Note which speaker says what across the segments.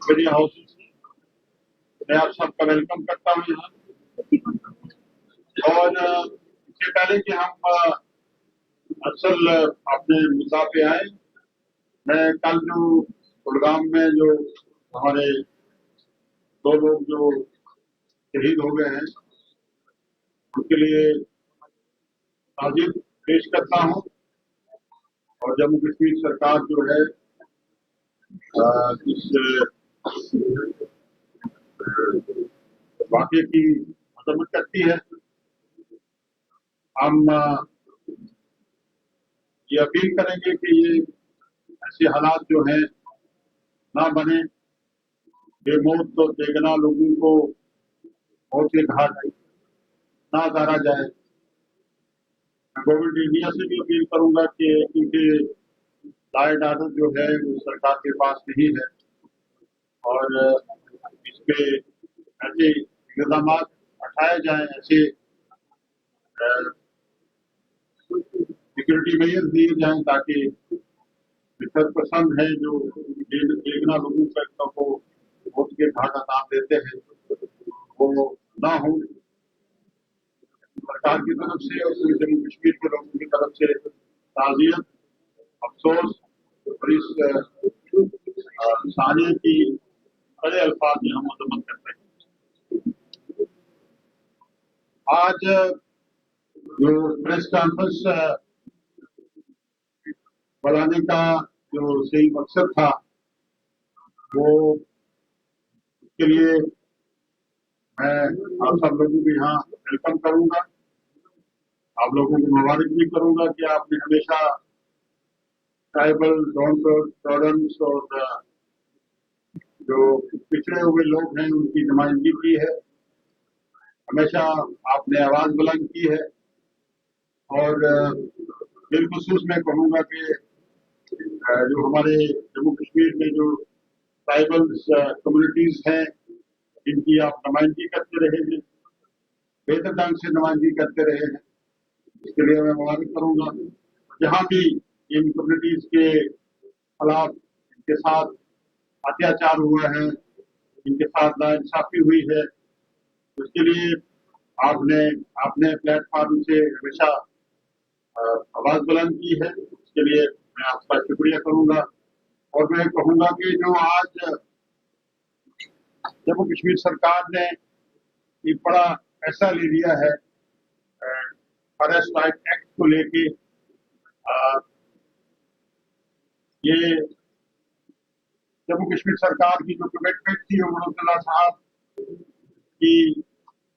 Speaker 1: Media houses से मैं आप सबका वेलकम करता हूँ यहाँ। और इससे पहले कि हम असल अपने मुद्दा पे आए, मैं कल जो कुलगाम में जो हमारे दो लोग जो शहीद हो गए हैं उनके लिए ताज़ियत पेश करता हूँ। और जम्मू कश्मीर सरकार जो है इस वाक़े की मजम्मत करती है। हम ये अपील करेंगे कि ये ऐसे हालात जो हैं ना बने, बेमौत तो बेगुनाह लोगों को मौत के घाट ना उतारा जाए। मैं गवर्नमेंट इंडिया से भी अपील करूंगा कि क्योंकि लॉ एंड ऑर्डर जो है वो सरकार के पास नहीं है और इस पे ऐसे इक़दाम उठाए जाएं, ऐसे सिक्योरिटी मेजर्स दिए जाएं ताकि फितर पसंद है जो बेगुनाह लोगों को मौत के घाट उतार देते हैं वो ना हो। सरकार की तरफ से और जम्मू कश्मीर के लोगों की तरफ से ताज़ियत, अफसोस और इस सानिया की बड़े अल्फाज में हम मजम्मत करते हैं। आज जो प्रेस कॉन्फ्रेंस बुलाने का जो सही मकसद था वो उसके लिए मैं आप सब लोगों को यहाँ वेलकम करूंगा। आप लोगों को मुबारक भी करूंगा कि आपने हमेशा ट्राइबल टॉलरेंस और जो पिछड़े हुए लोग हैं उनकी नुमाइंदगी की है। हमेशा आपने आवाज बुलंद की है और बिलखुसूस मैं कहूँगा कि जो हमारे जम्मू कश्मीर में जो ट्राइबल कम्युनिटीज हैं जिनकी आप नुमाइंदगी करते रहे हैं, बेहतर ढंग से नुमाइंदगी करते रहे हैं, इसके लिए मैं मुबारक करूंगा। जहाँ भी इन कम्युनिटीज के खिलाफ इनके साथ अत्याचार हुआ है, इनके साथ नाइंसाफी हुई है, उसके लिए आपने प्लेटफॉर्म से हमेशा आवाज बुलंद की है, उसके लिए मैं आपका शुक्रिया करूंगा। और मैं कहूंगा कि जो आज जम्मू कश्मीर सरकार ने एक बड़ा फैसला ले लिया है फॉरेस्ट राइट एक्ट को लेके, ये जम्मू कश्मीर सरकार की जो कमिटमेंट थी उमर अब्दुल्ला साहब की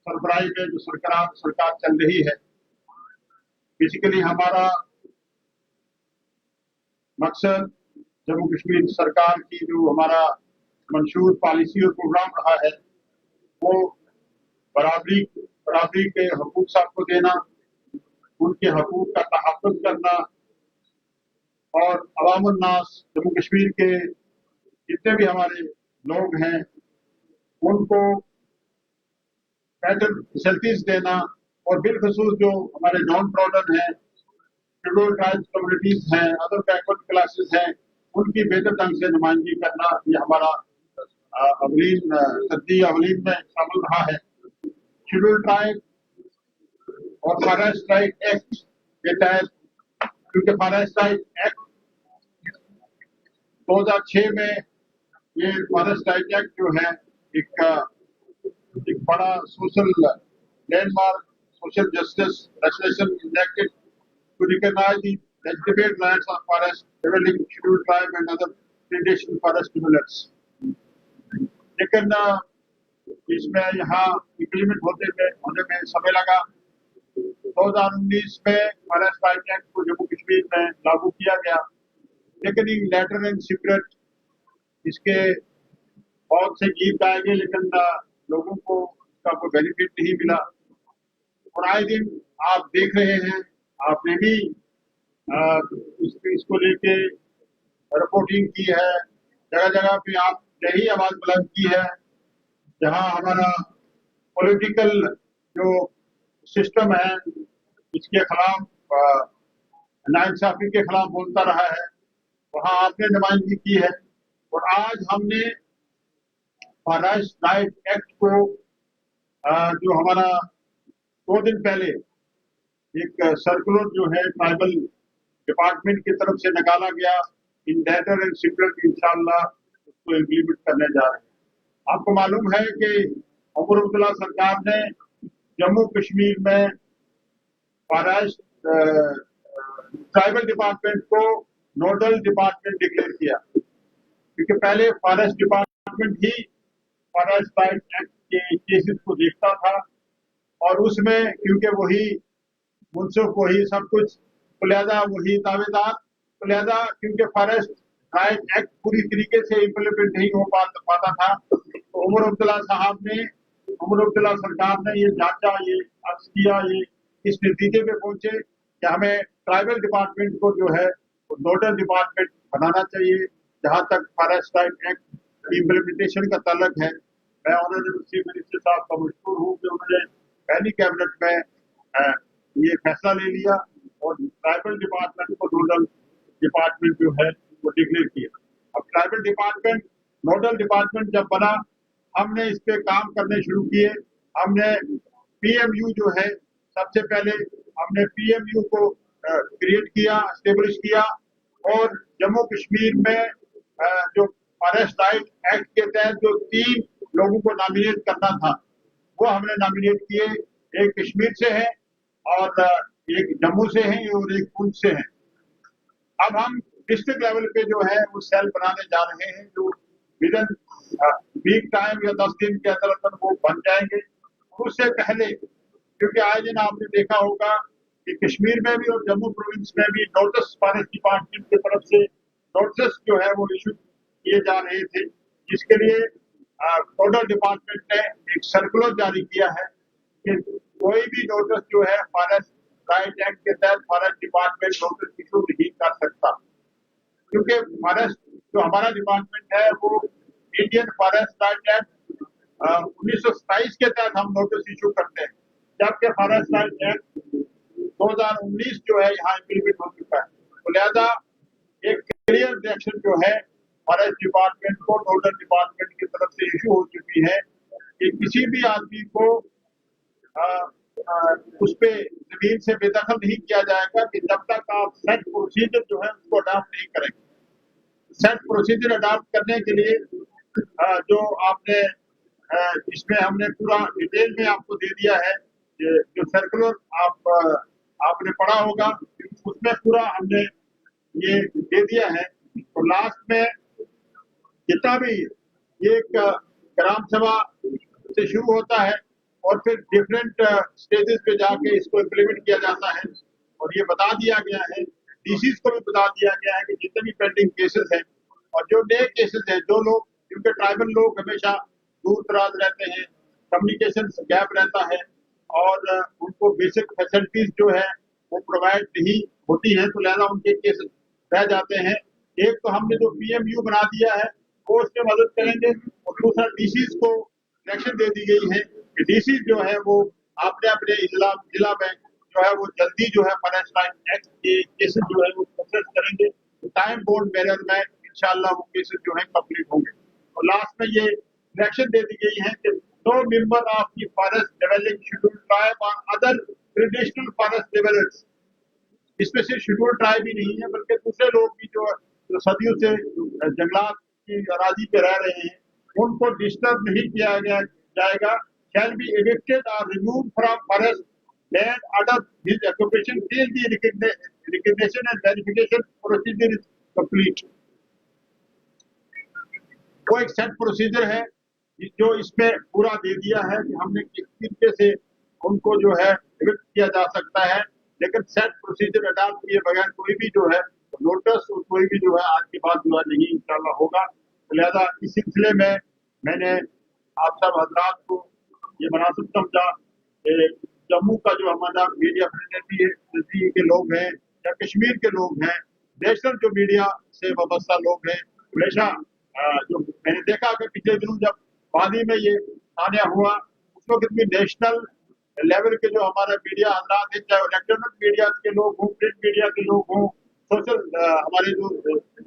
Speaker 1: सरबराही में जो सरकार चल रही है, बेसिकली हमारा मकसद जम्मू कश्मीर सरकार की जो हमारा मंशूर पॉलिसी और प्रोग्राम रहा है वो बराबरी के हकूक सबको देना, उनके हकूक का तहफ़्फ़ुज़ करना और अवामुन नास जम्मू कश्मीर के जितने भी हमारे लोग हैं उनको बेहतर फैसिलिटीज देना और बिलखसूस जो हमारे नॉन ट्राइबल हैं, शेड्यूल्ड ट्राइब्स कम्युनिटीज हैं, अदर बैकवर्ड क्लासेस हैं, उनकी बेहतर ढंग से नुमाइंदगी करना ये हमारा अवलीन में शामिल रहा है। शेड्यूल्ड ट्राइब और फॉरेस्ट राइट एक्ट के तहत, क्योंकि फॉरेस्ट राइट एक्ट 2006 में ये फॉरेस्ट राइट एक्ट जो है एक बड़ा social landmark social justice legislation enacted to recognize the legitimate rights of forest dwelling scheduled tribe and other traditional forest dwellers. लेकिन इसमें यहाँ इम्प्लीमेंट होने में समय लगा। 2019 में फॉरेस्ट राइट एक्ट को जम्मू कश्मीर में लागू किया गया, लेकिन लेटर एंड सीक्रेट इसके बहुत से गीत गाए गए लेकिन लोगों को इसका कोई बेनिफिट नहीं मिला। और आए दिन आप देख रहे हैं, आपने भी इसको लेके रिपोर्टिंग की है, जगह जगह पे आप यही आवाज बुलंद की है जहां हमारा पॉलिटिकल जो सिस्टम है इसके खिलाफ नाइंसाफी के खिलाफ बोलता रहा है, वहां आपने नुमाइंदगी की है। और आज हमने फॉरेस्ट राइट एक्ट को जो हमारा 2 दिन पहले एक सर्कुलर जो है ट्राइबल डिपार्टमेंट की तरफ से निकाला गया, इन लेटर एंड सिग्नेचर इंशाल्लाह उसको इम्प्लीमेंट करने जा रहे हैं। आपको मालूम है कि उमर अब्दुल्ला सरकार ने जम्मू कश्मीर में फॉरेस्ट ट्राइबल डिपार्टमेंट को नोडल डिपार्टमेंट डिक्लेयर किया, क्योंकि पहले फॉरेस्ट डिपार्टमेंट ही फॉरेस्ट राइट एक्ट के केसेस को देखता था, और उसमें क्योंकि वही मुंसिफ वही सब कुछ, तो लिहाजा वही दावेदार, तो लिहाजा क्योंकि फॉरेस्ट राइट एक्ट पूरी तरीके से इम्प्लीमेंट नहीं हो पाता था, तो उमर अब्दुल्ला सरकार ने ये जांचा, ये अर्ज किया, ये इस नतीजे पे पहुंचे कि हमें ट्राइबल डिपार्टमेंट को जो है नोडल डिपार्टमेंट बनाना चाहिए। जहां तक फॉरेस्ट राइट एक्ट इम्प्लीमेंटेशन का ताल्लुक है, मैं ऑनरेबल चीफ मिनिस्टर साहब का मशहूर हूँ कि उन्होंने पहली कैबिनेट में ये फैसला ले लिया और ट्राइबल डिपार्टमेंट को नोडल डिपार्टमेंट जो है वो डिक्लेयर किया। अब ट्राइबल डिपार्टमेंट नोडल डिपार्टमेंट जब बना, हमने इस पे काम करने शुरू किए। हमने पीएमयू जो है, सबसे पहले हमने पीएमयू को क्रिएट किया, एस्टेब्लिश किया, और जम्मू कश्मीर में जो फॉरेस्ट राइट एक्ट के तहत जो 3 लोगों को नॉमिनेट करना था, वो हमने नॉमिनेट किए। एक कश्मीर से है और एक जम्मू से है और एक पुंछ से है। अब हम डिस्ट्रिक्ट लेवल पे जो है वो सेल बनाने जा रहे हैं, जो विद इन वीक टाइम या 10 दिन के अंदर वो बन जाएंगे। उससे पहले, क्योंकि आज दिन आपने देखा होगा कि कश्मीर में भी और जम्मू प्रोविंस में भी नोटिस फॉरेस्ट डिपार्टमेंट की तरफ से नोटिस जो है वो इशू किए जा रहे थे, जिसके लिए नोडल डिपार्टमेंट ने एक सर्कुलर जारी किया है कि कोई भी नोटिस जो है फॉरेस्ट राइट एक्ट के तहत फॉरेस्ट डिपार्टमेंट नोटिस इशू नहीं कर सकता, क्योंकि फॉरेस्ट जो हमारा डिपार्टमेंट है वो इंडियन फॉरेस्ट राइट एक्ट 1927 के तहत हम नोटिस इशू करते हैं, जबकि फॉरेस्ट राइट एक्ट 2019 जो है यहाँ इम्प्लीमेंट हो चुका है। तो लिहाजा एक क्लियर डायरेक्शन जो है फॉरेस्ट डिपार्टमेंट को नोडल डिपार्टमेंट की तरफ से इशू हो चुकी है कि किसी भी आदमी को उस पे जमीन से बेदखल नहीं किया जाएगा कि जब तक आप सेट प्रोसीजर जो है उसको अडॉप्ट नहीं करेंगे। सेट प्रोसीजर अडॉप्ट करने के लिए जो आपने इसमें हमने पूरा डिटेल में आपको दे दिया है, जो सर्कुलर आपने पढ़ा होगा, उसमें पूरा हमने ये दे दिया है। तो लास्ट में जितना भी एक ग्राम सभा से शुरू होता है और फिर डिफरेंट स्टेजेस पे जाके इसको इम्प्लीमेंट किया जाता है, और ये बता दिया गया है, डीसीज को भी बता दिया गया है कि जितने भी पेंडिंग केसेस हैं और जो नए केसेस हैं, जो लोग, क्योंकि ट्राइबल लोग हमेशा दूर दराज रहते हैं, कम्युनिकेशन गैप रहता है और उनको बेसिक फैसिलिटीज जो है वो प्रोवाइड नहीं होती है, तो लिहाजा उनके केसेस रह जाते हैं। एक तो हमने जो पीएमयू बना दिया है वो उसमें मदद करेंगे, और दूसरा डीसीज को डायरेक्शन दे दी गई है कि डीसीज जो है वो अपने अपने जिला में जो है वो जल्दी जो है फॉरेस्ट राइट एक्ट के केसेस जो है वो प्रोसेस करेंगे, टाइम बोर्ड मैनर में इंशाल्लाह वो केसेस जो है कंप्लीट होंगे। और लास्ट में ये डायरेक्शन दे दी गई है कि no member of the forest dwelling scheduled tribe or other traditional forest dwellers, इसमें सिर्फ शेड्यूल ट्राइब ही नहीं है बल्कि दूसरे लोग भी जो सदियों से जंगलात की अराजी पे रह रहे हैं, उनको डिस्टर्ब नहीं किया जाएगा। shall be evicted or removed from forest land under his occupation till the recognition and verification procedure is complete। वो एक सेट प्रोसीजर है जो इसमें पूरा दे दिया है कि हमने किस तरीके से उनको जो है इविक्ट किया जा सकता है, लेकिन सेट प्रोसीजर अडॉप्ट किए बगैर कोई भी जो है नोटिस और कोई भी जो है आज के बाद जो है नहीं इंशाल्लाह होगा। तो लिहाजा इस सिलसिले में मैंने आप सब हजरात को ये मुनासिब समझा कि जम्मू का जो हमारा मीडिया फ्रेंडली है के लोग हैं या कश्मीर के लोग हैं, नेशनल जो मीडिया से वाबस्ता लोग हैं, हमेशा जो मैंने देखा कि पिछले दिनों जब वादी में ये तानिया हुआ, उस वक्त भी नेशनल लेवल के जो हमारा मीडिया हजरात हैं, चाहे इलेक्ट्रॉनिक मीडिया के लोग हों, प्रिंट मीडिया के लोग हों, सोशल हमारे जो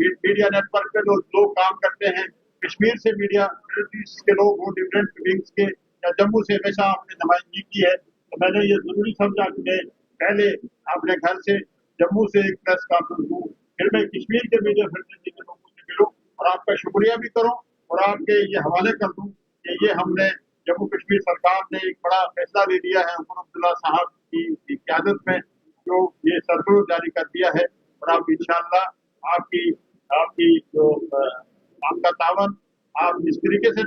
Speaker 1: मीडिया नेटवर्क पे जो लोग काम करते हैं, कश्मीर से मीडिया के लोग हो, डिफरेंट विंग्स के, या जम्मू से हमेशा आपने नुमाइंदगी की है, तो मैंने ये जरूरी समझा कि मैं पहले अपने घर से जम्मू से एक प्रेस कॉन्फ्रेंस दूं, फिर मैं कश्मीर के मीडिया फ्रेटर्निटी के लोगों से मिलूं और आपका शुक्रिया भी करूं और आपके ये हवाले कर दूं कि ये हमने जम्मू कश्मीर सरकार ने एक बड़ा फैसला ले लिया है उमर अब्दुल्ला साहब की क़यादत में, जो ये सर्कुलर जारी कर दिया है और आप इंशाअल्लाह आपकी आपकी जो आपका तावन आप इस तरीके से